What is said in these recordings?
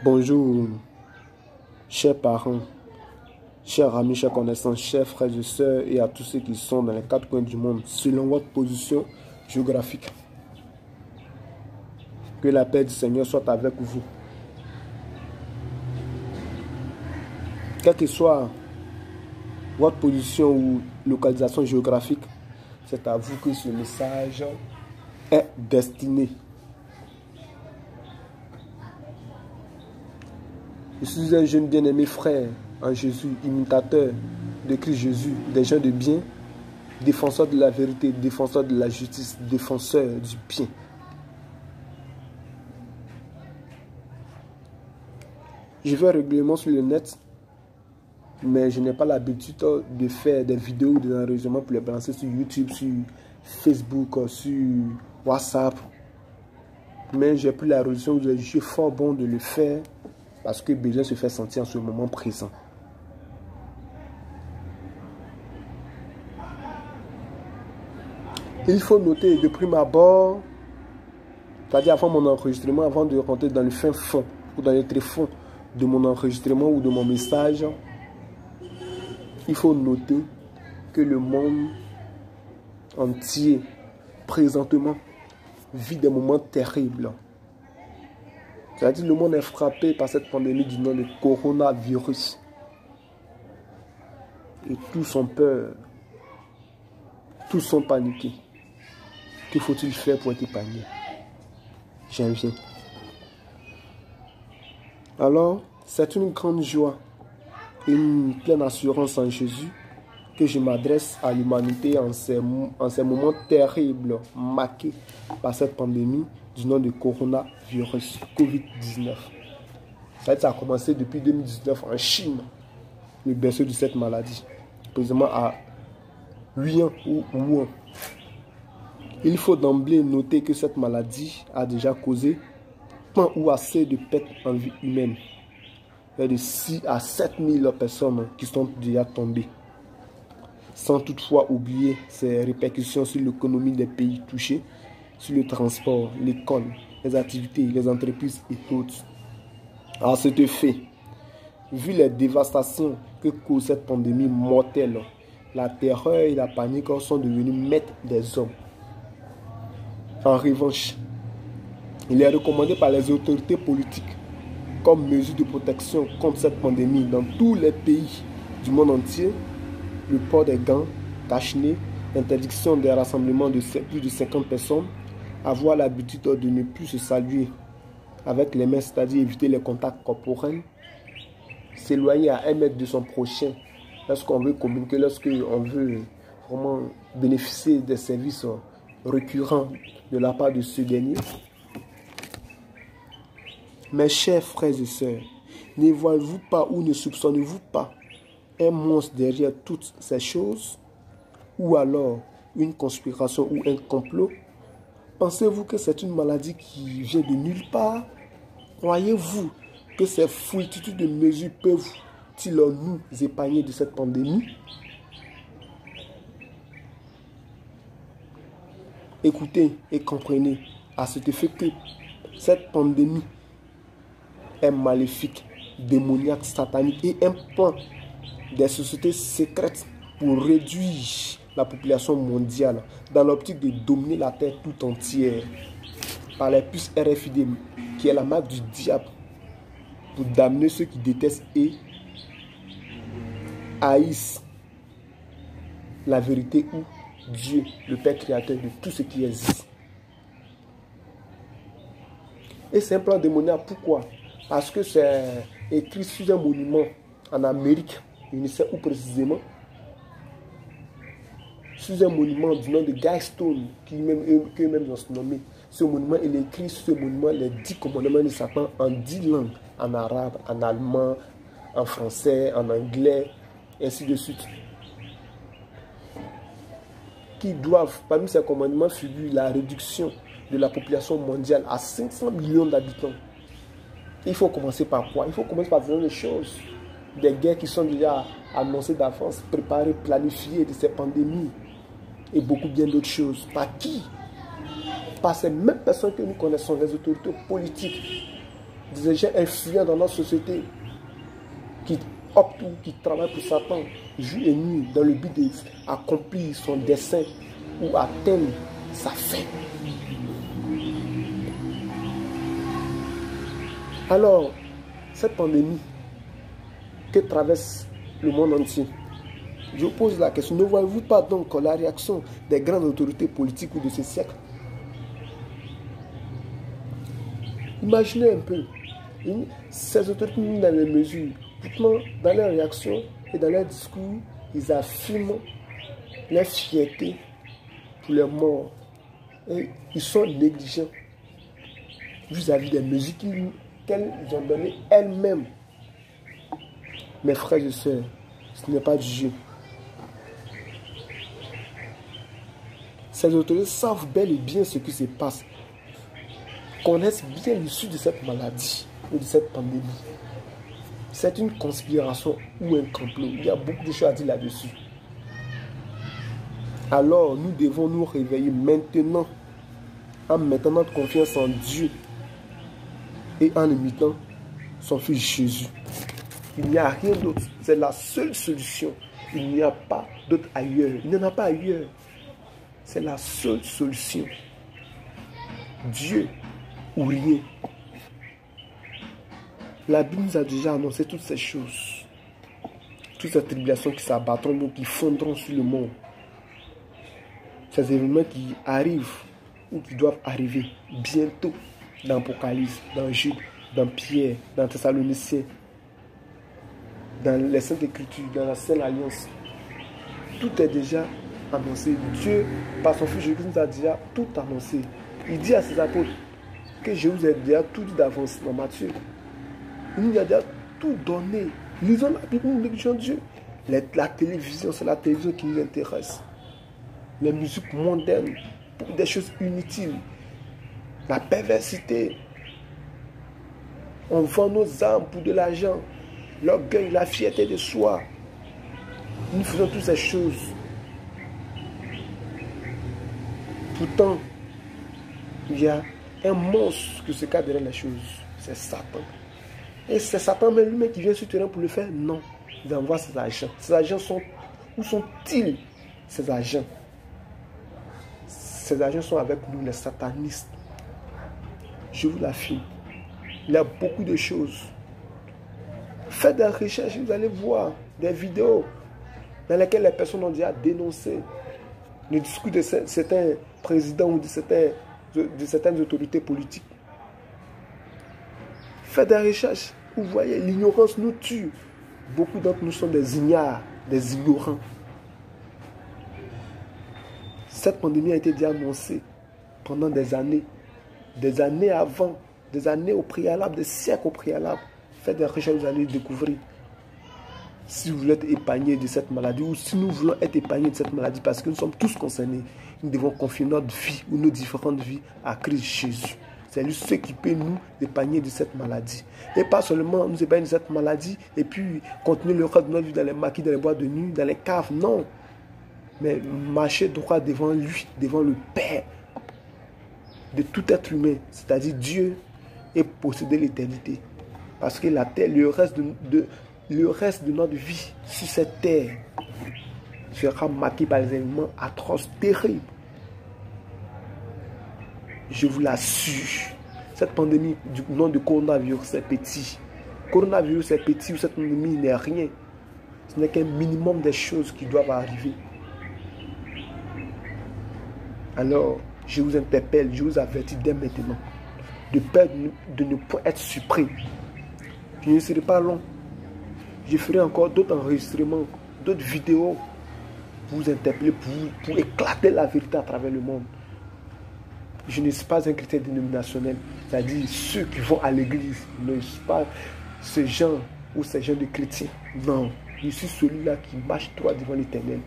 Bonjour, chers parents, chers amis, chers connaissances, chers frères et sœurs et à tous ceux qui sont dans les quatre coins du monde, selon votre position géographique. Que la paix du Seigneur soit avec vous. Quelle que soit votre position ou localisation géographique, c'est à vous que ce message est destiné. Je suis un jeune bien-aimé frère en Jésus, imitateur de Christ Jésus, des gens de bien, défenseur de la vérité, défenseur de la justice, défenseur du bien. Je vais régulièrement sur le net, mais je n'ai pas l'habitude de faire des vidéos, des enregistrements pour les balancer sur YouTube, sur Facebook, sur WhatsApp. Mais j'ai pris la résolution, je suis fort bon de le faire parce que besoin se fait sentir en ce moment présent. Il faut noter de prime abord, c'est-à-dire avant mon enregistrement, avant de rentrer dans le fin fond ou dans le tréfonds de mon enregistrement ou de mon message, il faut noter que le monde entier, présentement, vit des moments terribles. C'est-à-dire que le monde est frappé par cette pandémie du nom de coronavirus. Et tous sont peur. Tous sont paniqués. Que faut-il faire pour être épargné? J'en viens. Alors, c'est une grande joie et une pleine assurance en Jésus que je m'adresse à l'humanité en ces moments terribles marqués par cette pandémie du nom de coronavirus, Covid-19. Ça a commencé depuis 2019 en Chine, le berceau de cette maladie, précisément à Wuhan ou Wuhan. Il faut d'emblée noter que cette maladie a déjà causé tant ou assez de pertes en vie humaine. Il y a de 6 à 7 000 personnes qui sont déjà tombées. Sans toutefois oublier ses répercussions sur l'économie des pays touchés, sur le transport, l'école, les activités, les entreprises et autres. À cet effet, vu les dévastations que cause cette pandémie mortelle, la terreur et la panique sont devenus maîtres des hommes. En revanche, il est recommandé par les autorités politiques comme mesure de protection contre cette pandémie dans tous les pays du monde entier, le port des gants, cache-nez, l'interdiction des rassemblements de plus de 50 personnes, avoir l'habitude de ne plus se saluer avec les mains, c'est-à-dire éviter les contacts corporels, s'éloigner à 1 mètre de son prochain lorsqu'on veut communiquer, lorsqu'on veut vraiment bénéficier des services récurrents de la part de ce dernier. Mes chers frères et sœurs, ne voyez-vous pas ou ne soupçonnez-vous pas un monstre derrière toutes ces choses, ou alors une conspiration ou un complot? Pensez-vous que c'est une maladie qui vient de nulle part? Croyez-vous que ces foultitudes de mesures peuvent-ils nous épargner de cette pandémie? Écoutez et comprenez à cet effet que cette pandémie est maléfique, démoniaque, satanique et un plan des sociétés secrètes pour réduire la population mondiale dans l'optique de dominer la terre tout entière par les puces RFID qui est la marque du diable pour damner ceux qui détestent et haïssent la vérité ou Dieu, le Père créateur de tout ce qui existe. Et c'est un plan démoniaque. Pourquoi? Parce que c'est écrit sur un monument en Amérique, je ne sais où précisément, sur un monument du nom de Guystone, qu'eux-mêmes ont nommé. Ce monument, il est écrit sur ce monument les 10 commandements de Satan en 10 langues, en arabe, en allemand, en français, en anglais, ainsi de suite. Qui doivent, parmi ces commandements, figure la réduction de la population mondiale à 500 millions d'habitants. Il faut commencer par quoi? Il faut commencer par des choses. Des guerres qui sont déjà annoncées d'avance, préparées, planifiées de ces pandémies. Et beaucoup bien d'autres choses. Par qui? Par ces mêmes personnes que nous connaissons, les autorités politiques. des gens influents dans notre société qui optent ou qui travaillent pour Satan jour et nuit dans le but d'accomplir son dessein ou atteindre sa fin. Alors, cette pandémie que traverse le monde entier, je vous pose la question, ne voyez-vous pas donc la réaction des grandes autorités politiques ou de ce siècle? Imaginez un peu, ces autorités nous dans les mesures, pourtant dans leurs réactions et dans leurs discours, ils affirment leur fierté pour les morts. Et ils sont négligents vis-à-vis des mesures qu'elles ont données elles-mêmes. Mes frères et sœurs, ce n'est pas du jeu. Ces autorités savent bel et bien ce qui se passe, connaissent bien l'issue de cette maladie ou de cette pandémie. C'est une conspiration ou un complot. Il y a beaucoup de choses à dire là-dessus. Alors, nous devons nous réveiller maintenant, en mettant notre confiance en Dieu et en imitant son Fils Jésus. Il n'y a rien d'autre. C'est la seule solution. Il n'y a pas d'autre ailleurs. Il n'y en a pas ailleurs. C'est la seule solution. Dieu ou rien. La Bible nous a déjà annoncé toutes ces choses. Toutes ces tribulations qui s'abattront, donc qui fondront sur le monde. Ces événements qui arrivent ou qui doivent arriver bientôt dans l'Apocalypse, dans Jude, dans Pierre, dans Thessaloniciens, dans les Saintes Écritures, dans la Sainte Alliance. Tout est déjà annoncé. Dieu, par son Fils Jésus, nous a déjà tout annoncé. Il dit à ses apôtres que je vous ai déjà tout dit d'avance dans Matthieu. Il nous a déjà tout donné. Lisons la Bible, nous négligeons Dieu. La télévision, c'est la télévision qui nous intéresse. Les musiques mondaines, pour des choses inutiles. La perversité. On vend nos âmes pour de l'argent. L'orgueil, la fierté de soi. Nous faisons toutes ces choses. Pourtant, il y a un monstre qui se cache derrière les choses. C'est Satan. Et c'est Satan même lui-même qui vient sur le terrain pour le faire? Non. Il envoie ses agents. Ces agents sont... Où sont-ils, ces agents? Ces agents sont avec nous, les satanistes. Je vous l'affirme. Il y a beaucoup de choses. Faites des recherches, vous allez voir des vidéos dans lesquelles les personnes ont déjà dénoncé le discours de certains présidents ou de certaines autorités politiques. Faites des recherches. Vous voyez, l'ignorance nous tue. Beaucoup d'entre nous sont des ignares, des ignorants. Cette pandémie a été déjà annoncée pendant des années avant, des années au préalable, des siècles au préalable. Faites des recherches, vous allez découvrir. Si vous voulez être épargné de cette maladie, ou si nous voulons être épargnés de cette maladie, parce que nous sommes tous concernés, nous devons confier notre vie ou nos différentes vies à Christ Jésus. C'est lui ce qui peut nous épargner de cette maladie. Et pas seulement nous épargner de cette maladie et puis continuer le reste de notre vie dans les maquis, dans les boîtes de nuit, dans les caves. Non. Mais marcher droit devant lui, devant le Père de tout être humain, c'est-à-dire Dieu, et posséder l'éternité. Parce que la terre, le reste de notre vie sur cette terre sera marqué par des événements atroces, terribles. Je vous l'assure, cette pandémie du nom de coronavirus, c'est petit. Coronavirus, c'est petit, ou cette pandémie n'est rien. Ce n'est qu'un minimum des choses qui doivent arriver. Alors, je vous interpelle, je vous avertis dès maintenant, de peur de ne pas être surpris. Je ne serai pas long. Je ferai encore d'autres enregistrements, d'autres vidéos pour vous interpeller, pour éclater la vérité à travers le monde. Je ne suis pas un chrétien dénominationnel, c'est-à-dire ceux qui vont à l'église. Je ne suis pas ce genre ou ce genre de chrétien. Non, je suis celui-là qui marche droit devant l'Éternel.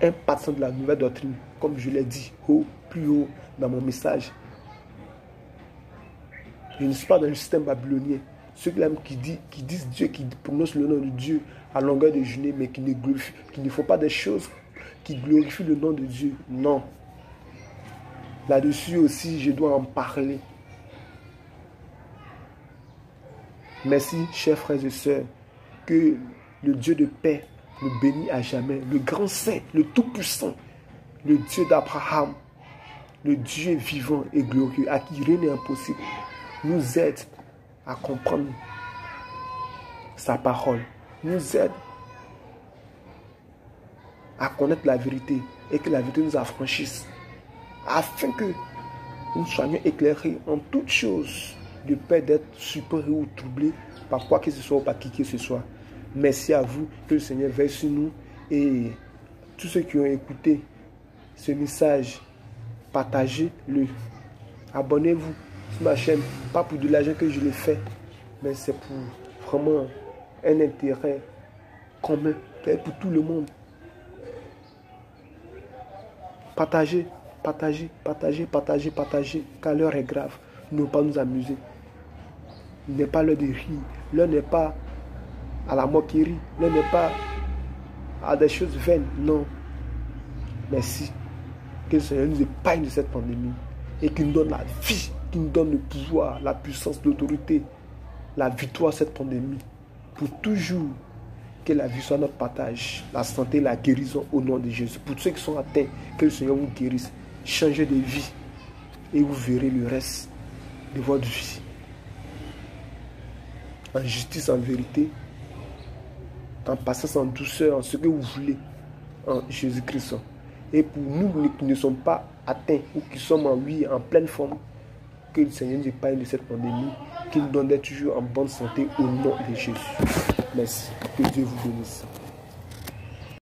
Un partisan de la nouvelle doctrine, comme je l'ai dit plus haut dans mon message. Je ne suis pas dans le système babylonien. Ceux-là qui disent Dieu, qui prononcent le nom de Dieu à longueur de journée, mais qui ne font pas des choses qui glorifient le nom de Dieu. Non. Là-dessus aussi, je dois en parler. Merci, chers frères et sœurs, que le Dieu de paix nous bénit à jamais, le grand saint, le tout-puissant, le Dieu d'Abraham, le Dieu vivant et glorieux, à qui rien n'est impossible, nous aide à comprendre sa parole, nous aide à connaître la vérité et que la vérité nous affranchisse, afin que nous soyons éclairés en toutes choses, de peur d'être surpris ou troublés par quoi que ce soit ou par qui que ce soit. Merci à vous, que le Seigneur veille sur nous et tous ceux qui ont écouté ce message, partagez-le. Abonnez-vous sur ma chaîne, pas pour de l'argent que je l'ai fait, mais c'est pour vraiment un intérêt commun, pour tout le monde. Partagez, partagez, partagez, partagez, partagez, car l'heure est grave. Nous ne pouvons pas nous amuser. Il n'est pas l'heure de rire, l'heure n'est pas à la moquerie, l'heure n'est pas à des choses vaines, non. Merci. Que le Seigneur nous épargne de cette pandémie et qu'il nous donne la vie, qu'il nous donne le pouvoir, la puissance, l'autorité, la victoire à cette pandémie. Pour toujours, que la vie soit notre partage, la santé, la guérison au nom de Jésus. Pour ceux qui sont atteints, que le Seigneur vous guérisse. Changez de vie et vous verrez le reste de votre vie. En justice, en vérité, en patience, en douceur, en ce que vous voulez, en Jésus-Christ. Et pour nous qui ne sommes pas atteints ou qui sommes en vie, en pleine forme, que le Seigneur nous épargne de cette pandémie, qu'il nous donne d'être toujours en bonne santé au nom de Jésus. Merci. Que Dieu vous bénisse.